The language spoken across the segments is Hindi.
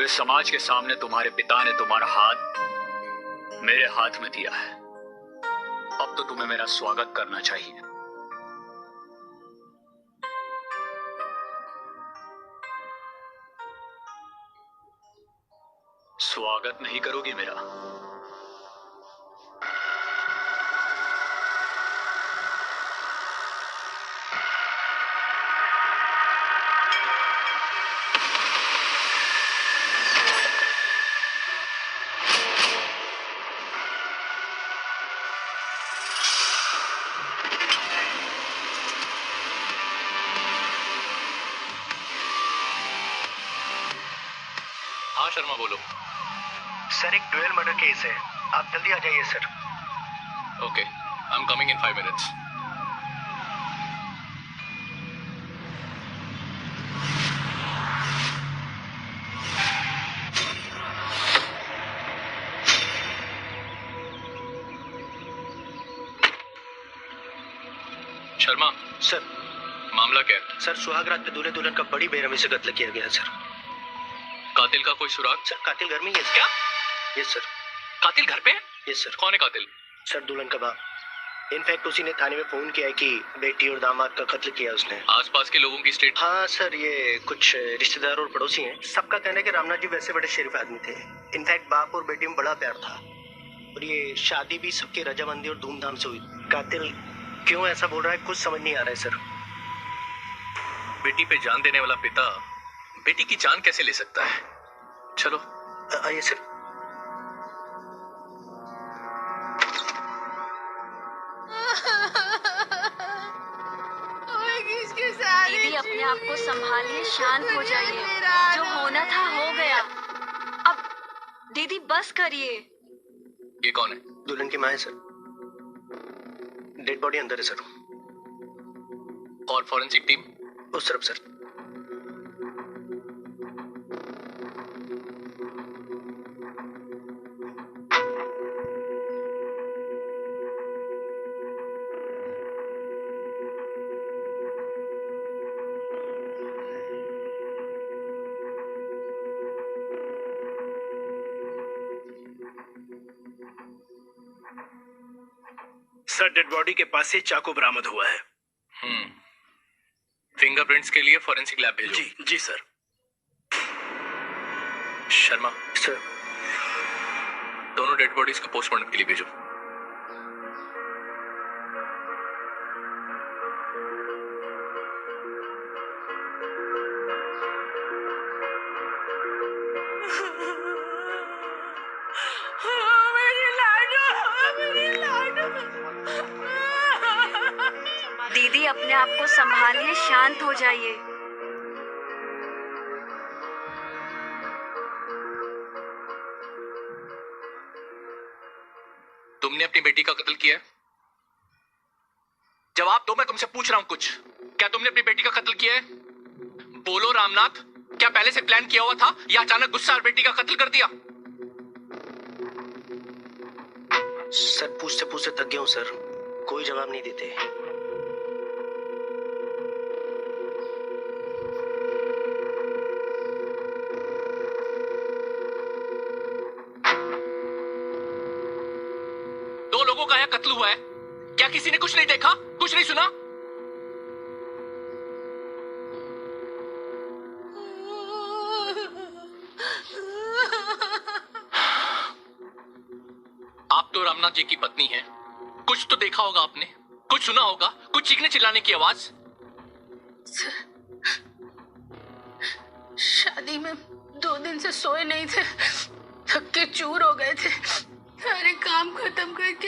समाज के सामने तुम्हारे पिता ने तुम्हारा हाथ मेरे हाथ में दिया है, अब तो तुम्हें मेरा स्वागत करना चाहिए। स्वागत नहीं करोगी मेरा? हाँ शर्मा बोलो। सर एक डुअल मर्डर केस है, आप जल्दी आ जाइए sir. Okay, I am coming in 5 minutes। Sharma sir मामला क्या है? सर सुहाग रात पे दूल्हे दुल्हन का बड़ी बेरहमी से कत्ल किया गया सर। कातिल का कोई सुराग? सर कातिल घर में ही है। क्या? Yes sir. कातिल घर पे? Yes sir. कौन है कातिल? सर दुल्हन का बाप। इनफैक्ट उसी ने थाने में फोन किया है कि बेटी और दामाद का कत्ल किया उसने। आसपास के लोगों की स्टेट? हाँ सर, ये कुछ रिश्तेदार और पड़ोसी हैं। सबका कहना है कि रामनाथ जी वैसे बड़े शरीफ आदमी थे। इनफैक्ट बाप और बेटी में बड़ा प्यार था और ये शादी भी सबकी रजामंदी और धूमधाम से हुई। कातिल क्यों ऐसा बोल रहा है कुछ समझ नहीं आ रहा है सर। बेटी पे जान देने वाला पिता बेटी की जान कैसे ले सकता है? चलो आइए सर। दीदी अपने आप को संभालिए, शांत हो जाइए। जो होना था हो गया। अब दीदी बस करिए। ये कौन है? दुल्हन की माँ है सर। डेड बॉडी अंदर है सर। और फॉरेंसिक टीम? उस तरफ सर। सर डेड बॉडी के पास से चाकू बरामद हुआ है। फिंगरप्रिंट्स के लिए फॉरेंसिक लैब भेजो। जी जी सर। शर्मा सर दोनों डेड बॉडीज को पोस्टमार्टम के लिए भेजो। दीदी अपने आप को संभालिए, शांत हो जाइए। तुमने अपनी बेटी का कत्ल किया है? जवाब दो, मैं तुमसे पूछ रहा हूं कुछ। क्या तुमने अपनी बेटी का कत्ल किया है? बोलो रामनाथ, क्या पहले से प्लान किया हुआ था या अचानक गुस्सा और बेटी का कत्ल कर दिया? सर पूछते पूछते थक गया हूं सर, कोई जवाब नहीं देते। दो लोगों का यह कत्ल हुआ है, क्या किसी ने कुछ नहीं देखा, कुछ नहीं सुना? आप तो रामनाथ जी की पत्नी हैं, कुछ तो देखा होगा आपने, कुछ सुना होगा, कुछ चीखने चिल्लाने की आवाज। शादी में 2 दिन से सोए नहीं थे, थक के चूर हो गए थे। सारे काम खत्म करके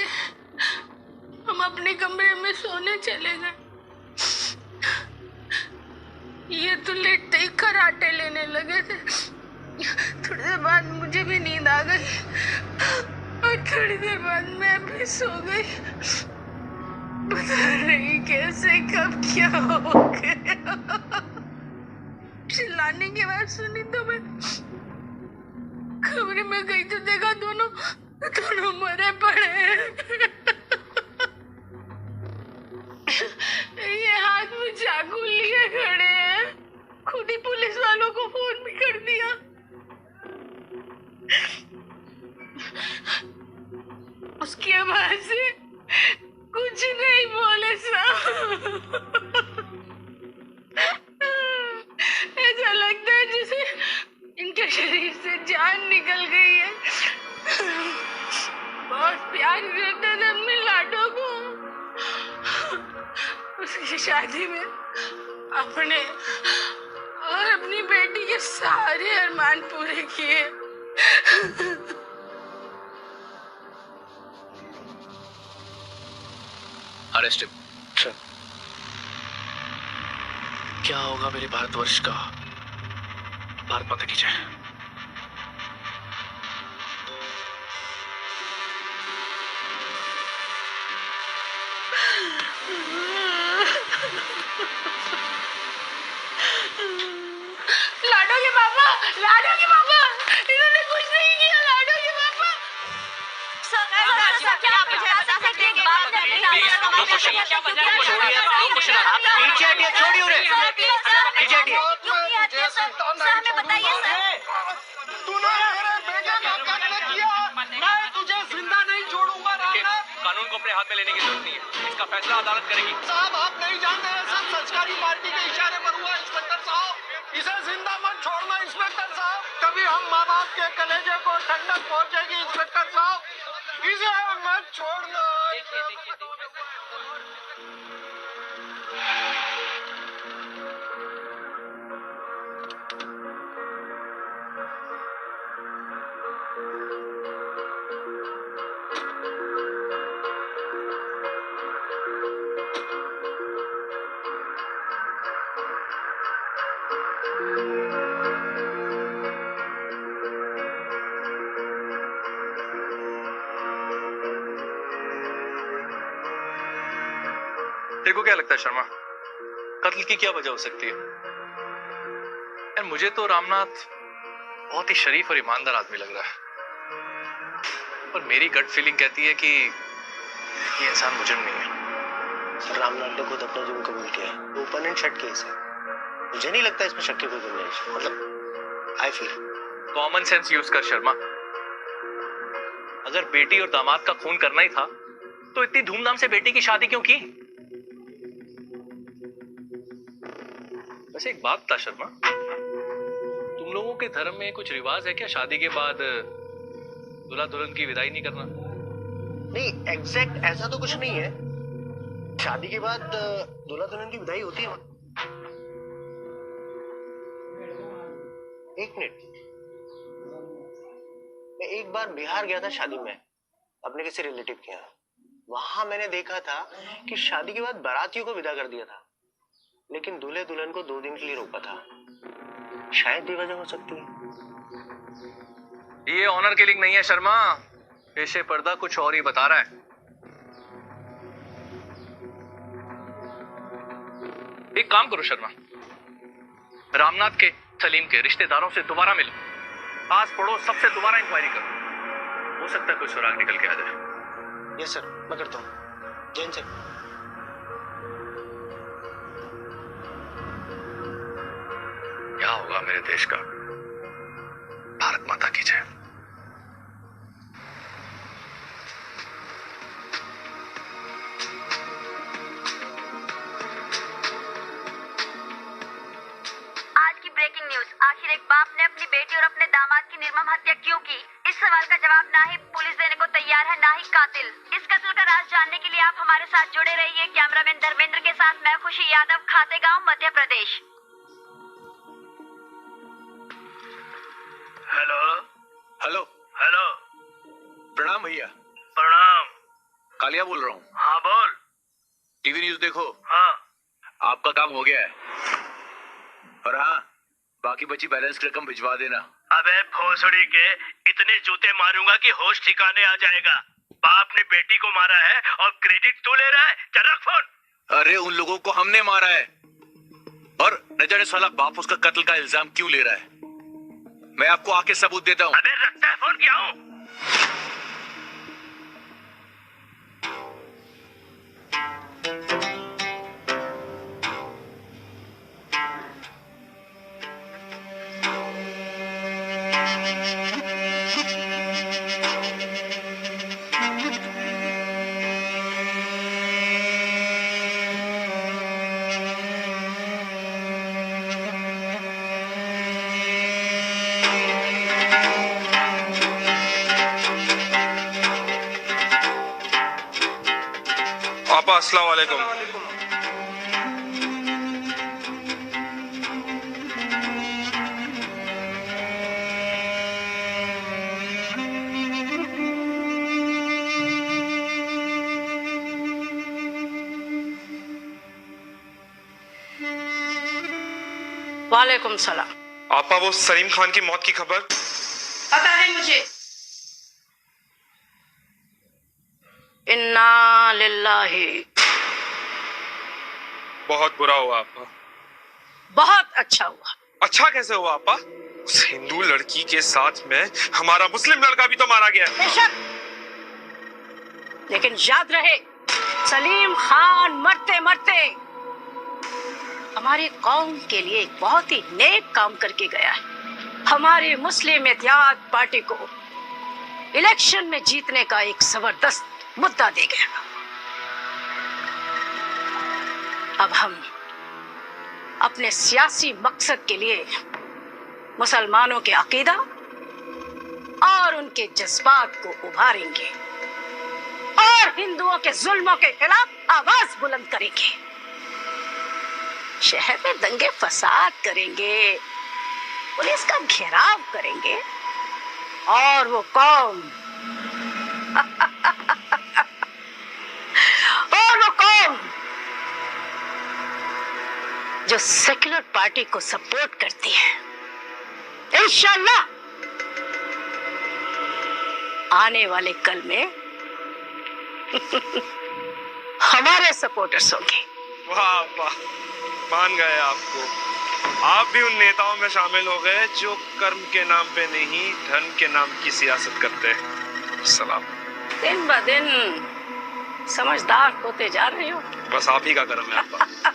हम अपने कमरे में सोने चले गए। ये तो लेटते ही खर्राटे लेने लगे थे। थोड़ी देर बाद मुझे भी नींद आ गई और थोड़ी देर बाद मैं भी सो गई। पता नहीं कैसे कब क्या हो गया। चिल्लाने की आवाज सुनी तो मैं कमरे में गई तो देखा दोनों मरे पड़े हैं। ये हाथ में चाकू लिए खड़े हैं। खुद ही पुलिस वालों को फोन भी कर दिया। उसकी आवाज से कुछ नहीं बोले साहब। ऐसा लगता है जैसे इनके शरीर से जान निकल गई है। बहुत प्यार करते थे अपने लाडो को। उसकी शादी में अपने और अपनी बेटी के सारे अरमान पूरे किए। Arrest him. क्या होगा मेरे भारतवर्ष का? भारत माता की जय। लाडो के पापा, लाडो के पापा, इन्होंने कुछ नहीं किया। लाडो के पापा। क्या मुझे बता सकते हैं कि बाप ने अपने नाम का पीछे हटिए, छोड़िए उन्हें। पीछे हटिए। हमें बताइए सर। तूने मेरे बेटे का कत्ल किया, मैं तुझे जिंदा नहीं छोड़ूंगा रामनाथ। कानून को अपने हाथ में लेने की जरूरत नहीं है। इसका फैसला अदालत करेगी। साहब आप नहीं जानते हैं, सब संस्कारी पार्टी के इशारे पर हुआ। इंस्पेक्टर साहब इसे जिंदा मत छोड़ना। इंस्पेक्टर साहब कभी हम माँ बाप के कलेजे को ठंडक पहुंचेगी। इंस्पेक्टर साहब इसे मत छोड़ना। तेरे को क्या लगता है शर्मा, कत्ल की क्या वजह हो सकती है? यार मुझे तो रामनाथ बहुत ही शरीफ और ईमानदार आदमी लग रहा है, पर मेरी गट फीलिंग कहती है कि ये इंसान मुजरिम नहीं है। रामनाथ ने खुद अपना जुर्म कबूल किया है। ओपन एंड शट केस है। मुझे नहीं लगता इसमें शक की कोई गुंजाइश। मतलब I feel. Common sense use कर शर्मा। अगर बेटी और दामाद का खून करना ही था तो इतनी धूमधाम से बेटी की शादी क्यों की? वैसे एक बात था शर्मा, तुम लोगों के धर्म में कुछ रिवाज है क्या शादी के बाद दूल्हा दुल्हन की विदाई नहीं करना? नहीं, एग्जैक्ट ऐसा तो कुछ नहीं है। शादी के बाद दूल्हा दुल्हन की विदाई होती है। एक मिनट, मैं एक बार बिहार गया था शादी में, अपने किसी रिलेटिव के यहाँ। वहां मैंने देखा था कि शादी के बाद बारातियों को विदा कर दिया था, लेकिन दूल्हे दुल्हन को 2 दिन के लिए रोका था। शायद ये वजह हो सकती है। ये ऑनर किलिंग नहीं है शर्मा, पेशे पर्दा कुछ और ही बता रहा है। एक काम करो शर्मा, रामनाथ के, सलीम के रिश्तेदारों से दोबारा मिलो, आस पड़ोस सबसे दोबारा इंक्वायरी करो। हो सकता है कोई सुराग निकल के आ जाए। यस सर, मैं करता हूँ। जैन सर। क्या होगा मेरे देश का? भारत माता की जय। आज की ब्रेकिंग न्यूज। आखिर एक बाप ने अपनी बेटी और अपने दामाद की निर्मम हत्या क्यों की? इस सवाल का जवाब ना ही पुलिस देने को तैयार है, ना ही कातिल। इस कत्ल का राज जानने के लिए आप हमारे साथ जुड़े रहिए। कैमरामैन धर्मेंद्र के साथ मैं Khushi Yadav, Khategaon, Madhya Pradesh. Hello hello. Hello. प्रणाम भैया। प्रणाम। कालिया बोल रहा हूँ। हाँ बोल। टीवी न्यूज देखो। हाँ आपका काम हो गया है। और हाँ, बाकी बची बैलेंस की रकम भिजवा देना। अबे भोसड़ी के, इतने जूते मारूंगा कि होश ठिकाने आ जाएगा। बाप ने बेटी को मारा है और क्रेडिट तू ले रहा है। चल रख फोन। अरे उन लोगों को हमने मारा है, और न जाने साला बाप उसका कत्ल का इल्जाम क्यों ले रहा है। मैं आपको आके सबूत देता हूँ। अबे रखता है फोन, क्या हूँ? आपा, अस्सलाम वालेकुम। वालेकुम सलाम। आपा, वो सलीम खान की मौत की खबर? पता है मुझे। इन्ना लिल्लाही। बहुत बुरा हुआ आपा। बहुत अच्छा हुआ। अच्छा कैसे हुआ आपा? उस हिंदू लड़की के साथ में हमारा मुस्लिम लड़का भी तो मारा गया है। बेशक, लेकिन याद रहे, सलीम खान मरते मरते हमारी कौम के लिए एक बहुत ही नेक काम करके गया है। हमारी मुस्लिम इत्तेहाद पार्टी को इलेक्शन में जीतने का एक जबरदस्त मुद्दा दे गया। अब हम अपने सियासी मकसद के लिए मुसलमानों के अकीदा और उनके जज्बात को उभारेंगे और हिंदुओं के जुल्मों के खिलाफ आवाज बुलंद करेंगे। शहर में दंगे फसाद करेंगे, पुलिस का घेराव करेंगे और वो कौम जो सेक्युलर पार्टी को सपोर्ट करती है, इंशाअल्लाह आने वाले कल में हमारे सपोर्टर्स होंगे। वाह वाह, मान गए आपको। आप भी उन नेताओं में शामिल हो गए जो कर्म के नाम पे नहीं, धन के नाम की सियासत करते हैं। सलाम। दिन ब दिन समझदार होते जा रहे हो। बस आप ही का कर्म है आपका।